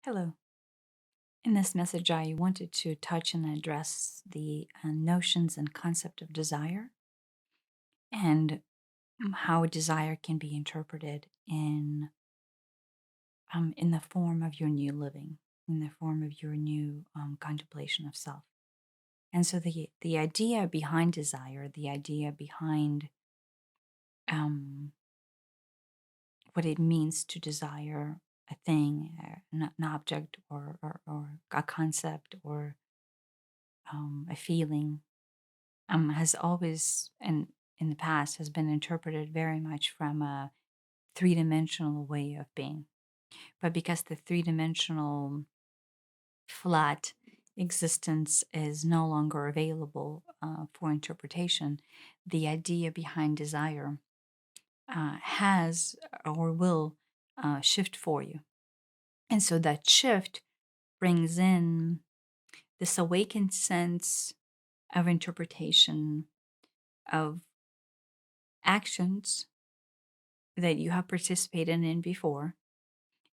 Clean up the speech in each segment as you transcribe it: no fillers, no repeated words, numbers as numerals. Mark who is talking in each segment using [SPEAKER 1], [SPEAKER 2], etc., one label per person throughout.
[SPEAKER 1] Hello. In this message, I wanted to touch and address the notions and concept of desire and how desire can be interpreted in the form of your new living, in the form of your new contemplation of self. And so the idea behind desire, the idea behind um, what it means to desire a thing, an object, or a concept, or a feeling has always and in the past has been interpreted very much from a three-dimensional way of being. But because the three-dimensional flat existence is no longer available for interpretation, the idea behind desire has or will shift for you. And so that shift brings in this awakened sense of interpretation of actions that you have participated in before.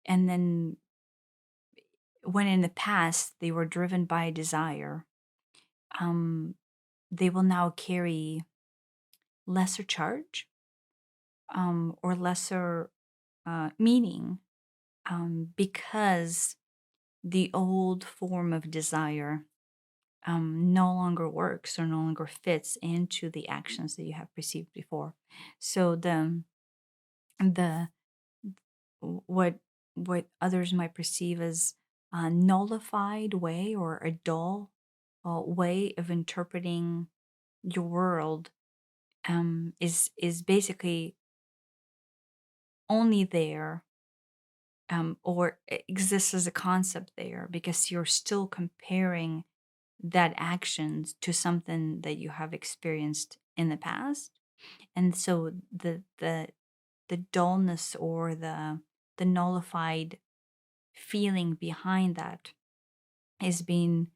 [SPEAKER 1] And then when in the past they were driven by desire, um, they will now carry lesser charge or lesser meaning because the old form of desire no longer works or no longer fits into the actions that you have perceived before. So the what others might perceive as a nullified way or a dull way of interpreting your world is basically only there or exists as a concept there because you're still comparing that actions to something that you have experienced in the past. And so the dullness or the nullified feeling behind that is being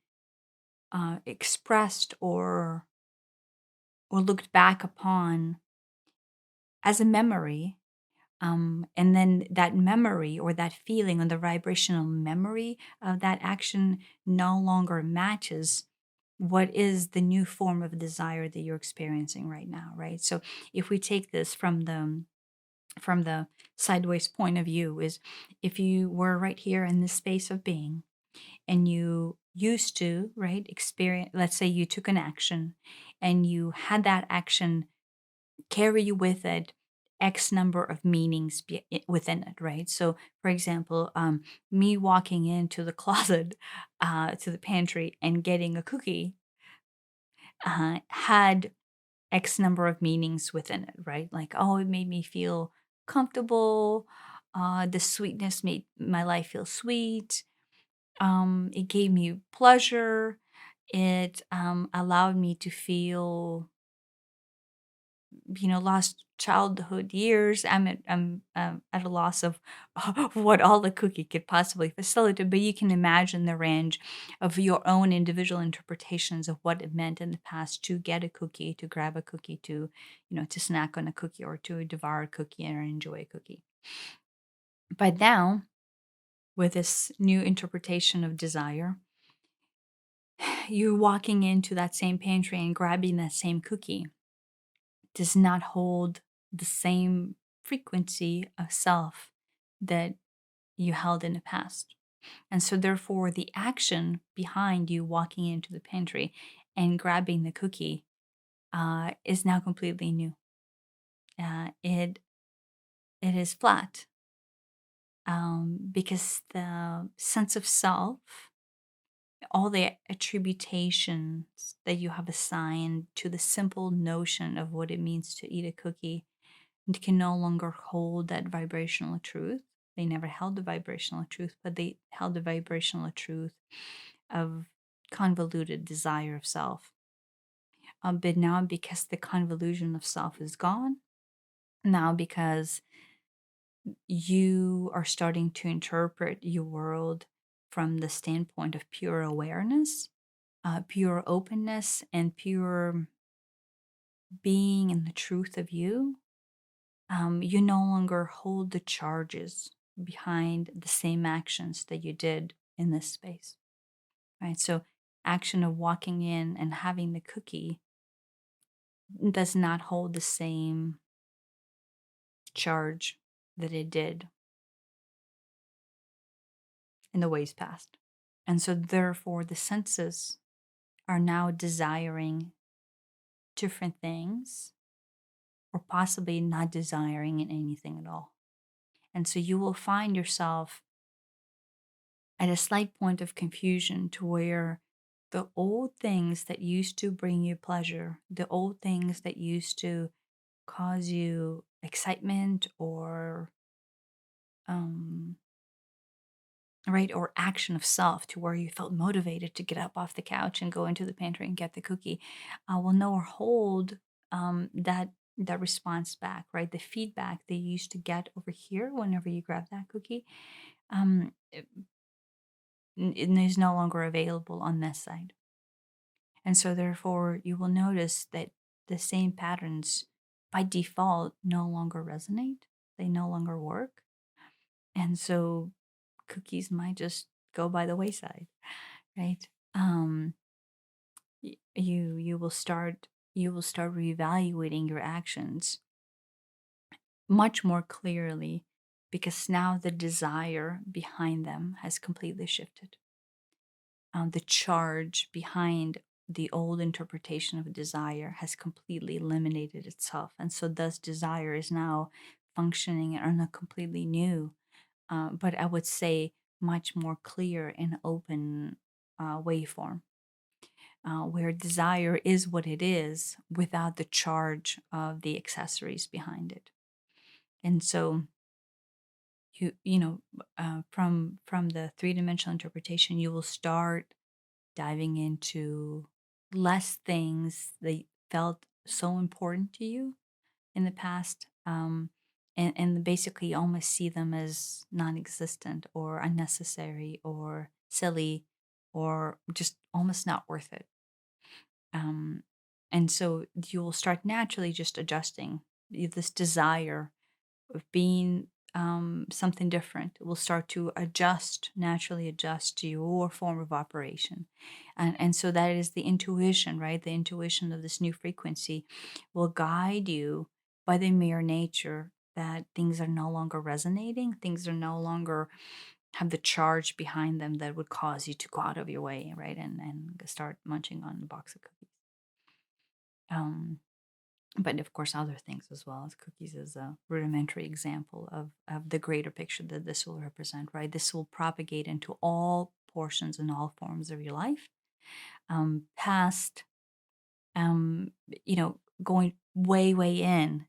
[SPEAKER 1] expressed or looked back upon as a memory. And then that memory or that feeling or the vibrational memory of that action no longer matches what is the new form of desire that you're experiencing right now, right? So if we take this from the sideways point of view, is if you were right here in this space of being and you used to, right, experience, let's say you took an action and you had that action carry with it X number of meanings within it, right? So, for example, me walking into the closet, to the pantry, and getting a cookie had X number of meanings within it, right? Like, oh, it made me feel comfortable. The sweetness made my life feel sweet. It gave me pleasure. It allowed me to feel, lost childhood years. I'm at a loss of what all the cookie could possibly facilitate, but you can imagine the range of your own individual interpretations of what it meant in the past to get a cookie, to grab a cookie, to snack on a cookie or to devour a cookie or enjoy a cookie. But now, with this new interpretation of desire, you walking into that same pantry and grabbing that same cookie does not hold the same frequency of self that you held in the past. And so, therefore, the action behind you walking into the pantry and grabbing the cookie is now completely new. It is flat because the sense of self, all the attributations that you have assigned to the simple notion of what it means to eat a cookie and can no longer hold that vibrational truth. They never held the vibrational truth, but they held the vibrational truth of convoluted desire of self. But now, because the convolution of self is gone, now because you are starting to interpret your world from the standpoint of pure awareness, pure openness, and pure being in the truth of you, you no longer hold the charges behind the same actions that you did in this space, right? So, action of walking in and having the cookie does not hold the same charge that it did in the ways past. And so, therefore, the senses are now desiring different things or possibly not desiring anything at all. And so, you will find yourself at a slight point of confusion to where the old things that used to bring you pleasure, the old things that used to cause you excitement or um, right, or action of self, to where you felt motivated to get up off the couch and go into the pantry and get the cookie, will no more hold that response back, right? The feedback that you used to get over here whenever you grab that cookie, it is no longer available on this side. And so, therefore, you will notice that the same patterns by default no longer resonate, they no longer work. And so, cookies might just go by the wayside, right? Um, you will start reevaluating your actions much more clearly, because now the desire behind them has completely shifted. The charge behind the old interpretation of desire has completely eliminated itself. And so, thus, desire is now functioning on a completely new, but I would say much more clear and open waveform, where desire is what it is without the charge of the accessories behind it. And so, from the three-dimensional interpretation, you will start diving into less things that felt so important to you in the past, and basically almost see them as non-existent or unnecessary or silly or just almost not worth it. um, and so you will start naturally just adjusting this desire of being something different. Will start to naturally adjust to your form of operation. And so that is the intuition, right? The intuition of this new frequency will guide you by the mere nature that things are no longer resonating, things are no longer have the charge behind them that would cause you to go out of your way, right? And start munching on a box of cookies. Um, but of course, other things as well, as cookies is a rudimentary example of the greater picture that this will represent, right? This will propagate into all portions and all forms of your life, past, um, going way, way in,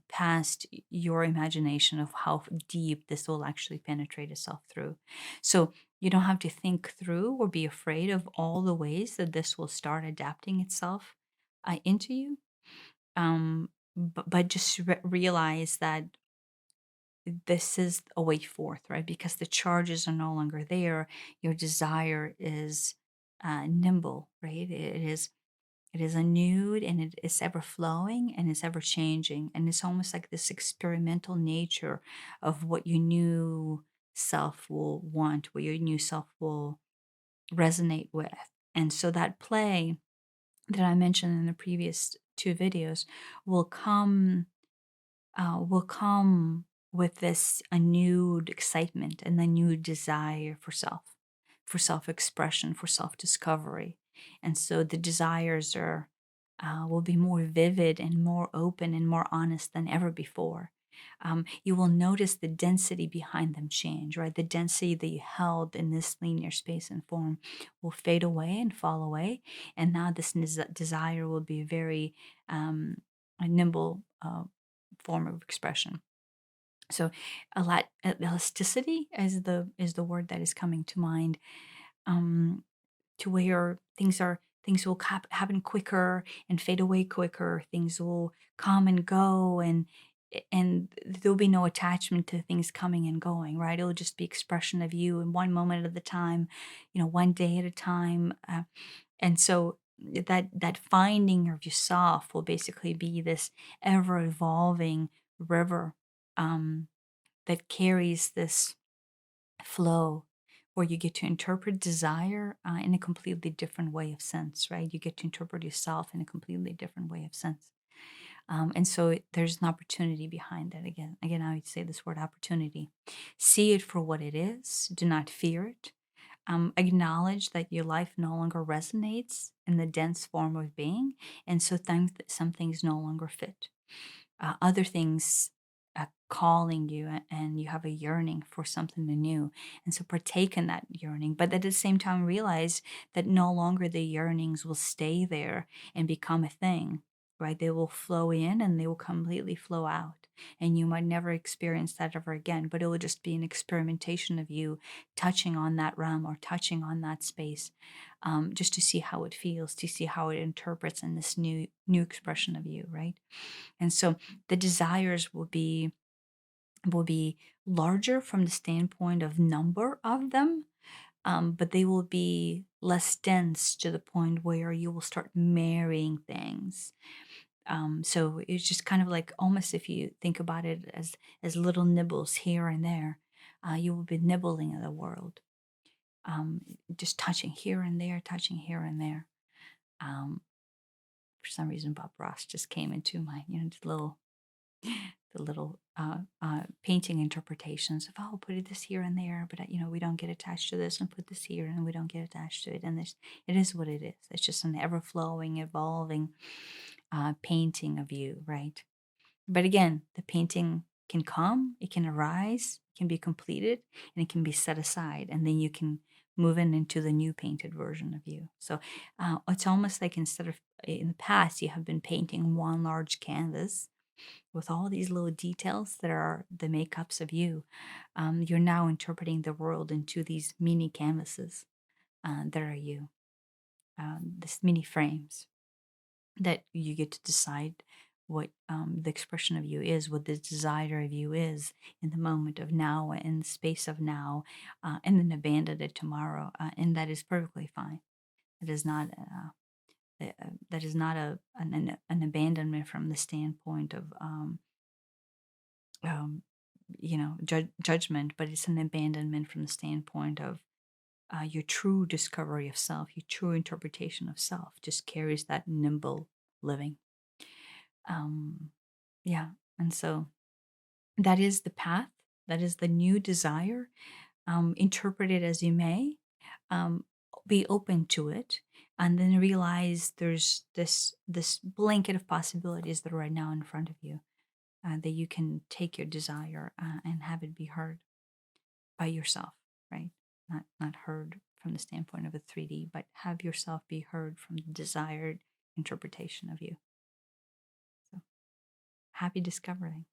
[SPEAKER 1] past your imagination of how deep this will actually penetrate itself through. So you don't have to think through or be afraid of all the ways that this will start adapting itself into you, but just realize that this is a way forth, right? Because the charges are no longer there. Your desire is nimble, right? It is renewed, and it is ever flowing, and it's ever changing, and it's almost like this experimental nature of what your new self will want, what your new self will resonate with. And so that play that I mentioned in the previous two videos will come with this a new excitement and a new desire for self expression, for self discovery. And so the desires will be more vivid and more open and more honest than ever before. You will notice the density behind them change, right? The density that you held in this linear space and form will fade away and fall away. And now this desire will be very a nimble form of expression. So elasticity is the word that is coming to mind, um, to where things will happen quicker and fade away quicker. Things will come and go, and there'll be no attachment to things coming and going. Right? It'll just be expression of you in one moment at a time, one day at a time, and so that finding of yourself will basically be this ever evolving river. Um, that carries this flow where you get to interpret desire in a completely different way of sense, right? You get to interpret yourself in a completely different way of sense. And so there's an opportunity behind that. Again, I would say this word opportunity. See it for what it is. Do not fear it. Acknowledge that your life no longer resonates in the dense form of being, and so some things no longer fit. Other things calling you, and you have a yearning for something new, and so partake in that yearning, but at the same time realize that no longer the yearnings will stay there and become a thing, right? They will flow in and they will completely flow out, and you might never experience that ever again, but it will just be an experimentation of you touching on that realm or touching on that space, just to see how it feels, to see how it interprets in this new expression of you, right? And so the desires will be larger from the standpoint of number of them, but they will be less dense to the point where you will start marrying things. So it's just kind of like, almost, if you think about it as little nibbles here and there, you will be nibbling at the world, just touching here and there, touching here and there. Um, for some reason, Bob Ross just came into my, the little painting interpretations of, oh, put this here and there, but we don't get attached to this, and put this here and we don't get attached to it, and it is what it is. It's just an ever-flowing, evolving painting of you, right? But again, the painting can come, it can arise, it can be completed, and it can be set aside, and then you can move into the new painted version of you. So it's almost like, instead of in the past, you have been painting one large canvas with all these little details that are the makeups of you. You're now interpreting the world into these mini canvases that are you, this mini frames that you get to decide what the expression of you is, what the desire of you is in the moment of now, in the space of now, and then abandon it tomorrow, and that is perfectly fine. It is not. That is not an abandonment from the standpoint of um, judgment, but it's an abandonment from the standpoint of your true discovery of self, your true interpretation of self just carries that nimble living. Um, yeah. And so that is the path, that is the new desire. Interpret it as you may, um, be open to it, and then realize there's this blanket of possibilities that are right now in front of you, that you can take your desire and have it be heard by yourself, right? Not heard from the standpoint of a 3D, but have yourself be heard from the desired interpretation of you. So happy discovering.